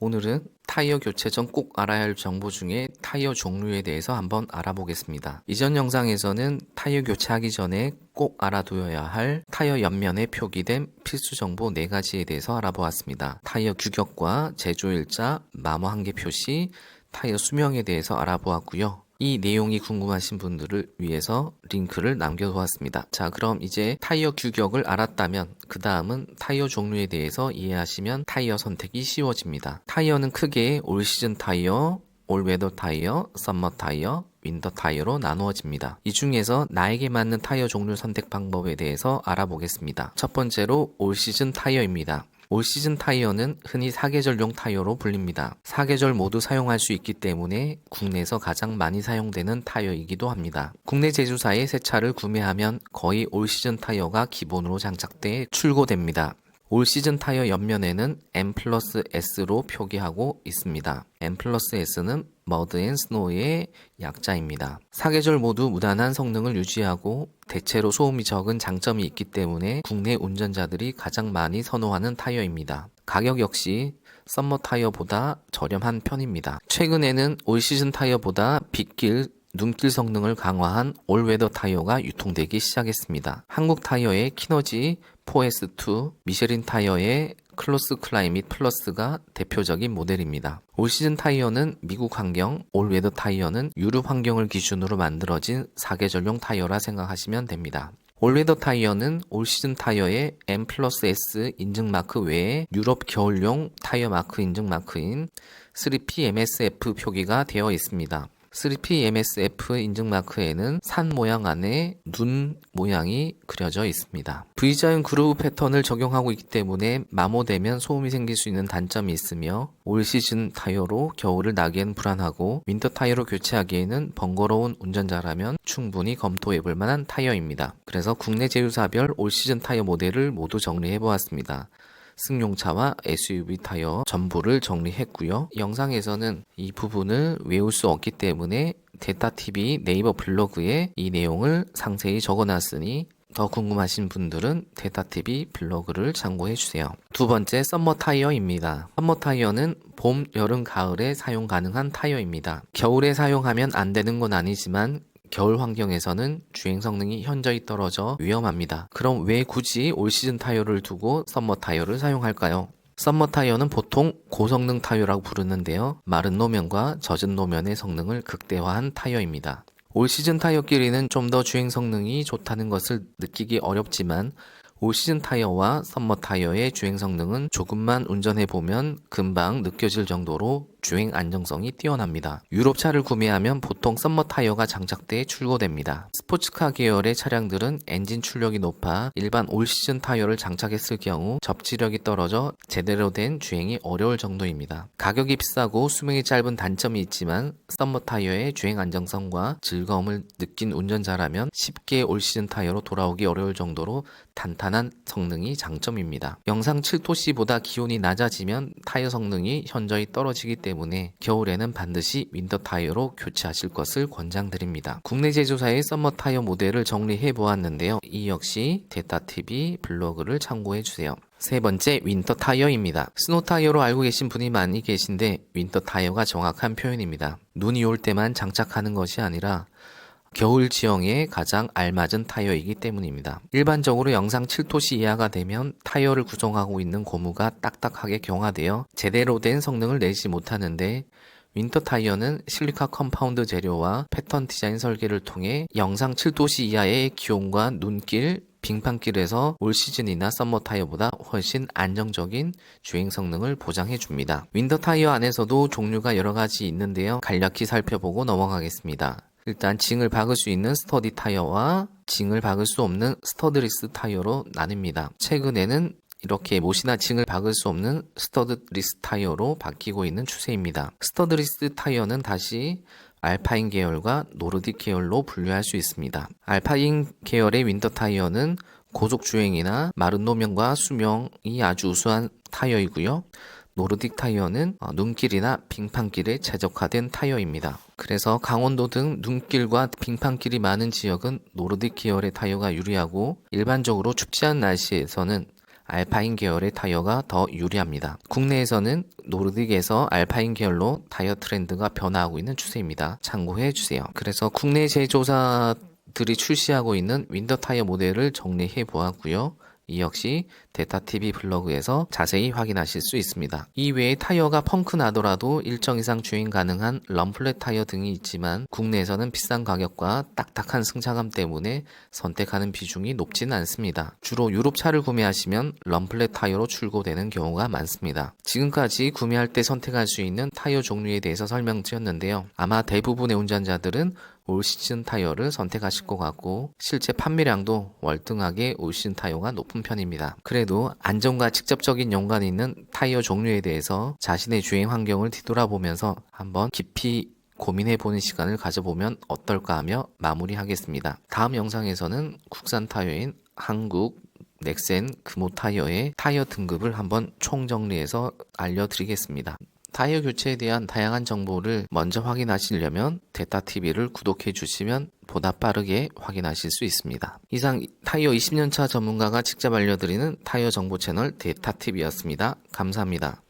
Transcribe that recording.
오늘은 타이어 교체 전 꼭 알아야 할 정보 중에 타이어 종류에 대해서 한번 알아보겠습니다. 이전 영상에서는 타이어 교체하기 전에 꼭 알아두어야 할 타이어 옆면에 표기된 필수 정보 4가지에 대해서 알아보았습니다. 타이어 규격과 제조일자, 마모 한계 표시, 타이어 수명에 대해서 알아보았고요. 이 내용이 궁금하신 분들을 위해서 링크를 남겨두었습니다. 자, 그럼 이제 타이어 규격을 알았다면 그 다음은 타이어 종류에 대해서 이해하시면 타이어 선택이 쉬워집니다. 타이어는 크게 올 시즌 타이어, 올 웨더 타이어, 썸머 타이어, 윈터 타이어로 나누어집니다. 이 중에서 나에게 맞는 타이어 종류 선택 방법에 대해서 알아보겠습니다. 첫 번째로 올 시즌 타이어입니다. 올 시즌 타이어는 흔히 사계절용 타이어로 불립니다. 사계절 모두 사용할 수 있기 때문에 국내에서 가장 많이 사용되는 타이어이기도 합니다. 국내 제조사에 새 차를 구매하면 거의 올 시즌 타이어가 기본으로 장착돼 출고됩니다. 올 시즌 타이어 옆면에는 M+S로 표기하고 있습니다. M+S는 머드 앤 스노우의 약자입니다. 사계절 모두 무난한 성능을 유지하고 대체로 소음이 적은 장점이 있기 때문에 국내 운전자들이 가장 많이 선호하는 타이어입니다. 가격 역시 썸머 타이어보다 저렴한 편입니다. 최근에는 올 시즌 타이어보다 빗길, 눈길 성능을 강화한 올웨더 타이어가 유통되기 시작했습니다. 한국 타이어의 키너지 4S2, 미쉐린 타이어의 클로스 클라이밋 플러스가 대표적인 모델입니다. 올 시즌 타이어는 미국 환경, 올웨더 타이어는 유럽 환경을 기준으로 만들어진 사계절용 타이어라 생각하시면 됩니다. 올웨더 타이어는 올 시즌 타이어의 M+S 인증 마크 외에 유럽 겨울용 타이어 마크 인증 마크인 3P MSF 표기가 되어 있습니다. 3P MSF 인증 마크에는 산 모양 안에 눈 모양이 그려져 있습니다. V자형 그루브 패턴을 적용하고 있기 때문에 마모되면 소음이 생길 수 있는 단점이 있으며 올 시즌 타이어로 겨울을 나기엔 불안하고 윈터 타이어로 교체하기에는 번거로운 운전자라면 충분히 검토해볼 만한 타이어입니다. 그래서 국내 제휴사별 올 시즌 타이어 모델을 모두 정리해보았습니다. 승용차와 SUV 타이어 전부를 정리했고요. 영상에서는 이 부분을 외울 수 없기 때문에 데타TV 네이버 블로그에 이 내용을 상세히 적어놨으니 더 궁금하신 분들은 데타TV 블로그를 참고해주세요. 두 번째, 썸머 타이어입니다. 썸머 타이어는 봄, 여름, 가을에 사용 가능한 타이어입니다. 겨울에 사용하면 안 되는 건 아니지만 겨울 환경에서는 주행 성능이 현저히 떨어져 위험합니다. 그럼 왜 굳이 올 시즌 타이어를 두고 썸머 타이어를 사용할까요? 썸머 타이어는 보통 고성능 타이어라고 부르는데요. 마른 노면과 젖은 노면의 성능을 극대화한 타이어입니다. 올 시즌 타이어끼리는 좀 더 주행 성능이 좋다는 것을 느끼기 어렵지만 올 시즌 타이어와 썸머 타이어의 주행 성능은 조금만 운전해보면 금방 느껴질 정도로 주행 안정성이 뛰어납니다. 유럽차를 구매하면 보통 썸머 타이어가 장착돼 출고됩니다. 스포츠카 계열의 차량들은 엔진 출력이 높아 일반 올 시즌 타이어를 장착했을 경우 접지력이 떨어져 제대로 된 주행이 어려울 정도입니다. 가격이 비싸고 수명이 짧은 단점이 있지만 썸머 타이어의 주행 안정성과 즐거움을 느낀 운전자라면 쉽게 올 시즌 타이어로 돌아오기 어려울 정도로 탄탄한 성능이 장점입니다. 영상 7도씨보다 기온이 낮아지면 타이어 성능이 현저히 떨어지기 때문에 겨울에는 반드시 윈터 타이어로 교체하실 것을 권장드립니다. 국내 제조사의 썸머 타이어 모델을 정리해 보았는데요. 이 역시 데타TV 블로그를 참고해주세요. 세 번째, 윈터 타이어입니다. 스노우 타이어로 알고 계신 분이 많이 계신데 윈터 타이어가 정확한 표현입니다. 눈이 올 때만 장착하는 것이 아니라 겨울 지형에 가장 알맞은 타이어이기 때문입니다. 일반적으로 영상 7도씨 이하가 되면 타이어를 구성하고 있는 고무가 딱딱하게 경화되어 제대로 된 성능을 내지 못하는데 윈터 타이어는 실리카 컴파운드 재료와 패턴 디자인 설계를 통해 영상 7도씨 이하의 기온과 눈길, 빙판길에서 올 시즌이나 썸머 타이어보다 훨씬 안정적인 주행 성능을 보장해 줍니다. 윈터 타이어 안에서도 종류가 여러 가지 있는데요. 간략히 살펴보고 넘어가겠습니다. 일단 징을 박을 수 있는 스터디 타이어와 징을 박을 수 없는 스터드리스 타이어로 나뉩니다. 최근에는 이렇게 못이나 징을 박을 수 없는 스터드리스 타이어로 바뀌고 있는 추세입니다. 스터드리스 타이어는 다시 알파인 계열과 노르딕 계열로 분류할 수 있습니다. 알파인 계열의 윈터 타이어는 고속 주행이나 마른 노면과 수명이 아주 우수한 타이어이고요. 노르딕 타이어는 눈길이나 빙판길에 최적화된 타이어입니다. 그래서 강원도 등 눈길과 빙판길이 많은 지역은 노르딕 계열의 타이어가 유리하고 일반적으로 춥지 않은 날씨에서는 알파인 계열의 타이어가 더 유리합니다. 국내에서는 노르딕에서 알파인 계열로 타이어 트렌드가 변화하고 있는 추세입니다. 참고해 주세요. 그래서 국내 제조사들이 출시하고 있는 윈터 타이어 모델을 정리해 보았고요. 이 역시 데타TV 블로그에서 자세히 확인하실 수 있습니다. 이외에 타이어가 펑크 나더라도 일정 이상 주행 가능한 럼플렛 타이어 등이 있지만 국내에서는 비싼 가격과 딱딱한 승차감 때문에 선택하는 비중이 높지는 않습니다. 주로 유럽차를 구매하시면 럼플렛 타이어로 출고되는 경우가 많습니다. 지금까지 구매할 때 선택할 수 있는 타이어 종류에 대해서 설명드렸는데요. 아마 대부분의 운전자들은 올 시즌 타이어를 선택하실 것 같고 실제 판매량도 월등하게 올 시즌 타이어가 높은 편입니다. 그래도 안전과 직접적인 연관이 있는 타이어 종류에 대해서 자신의 주행 환경을 뒤돌아보면서 한번 깊이 고민해보는 시간을 가져보면 어떨까 하며 마무리하겠습니다. 다음 영상에서는 국산 타이어인 한국 넥센 금호 타이어의 타이어 등급을 한번 총정리해서 알려드리겠습니다. 타이어 교체에 대한 다양한 정보를 먼저 확인하시려면 데타TV를 구독해 주시면 보다 빠르게 확인하실 수 있습니다. 이상 타이어 20년차 전문가가 직접 알려드리는 타이어 정보 채널 데타TV였습니다. 감사합니다.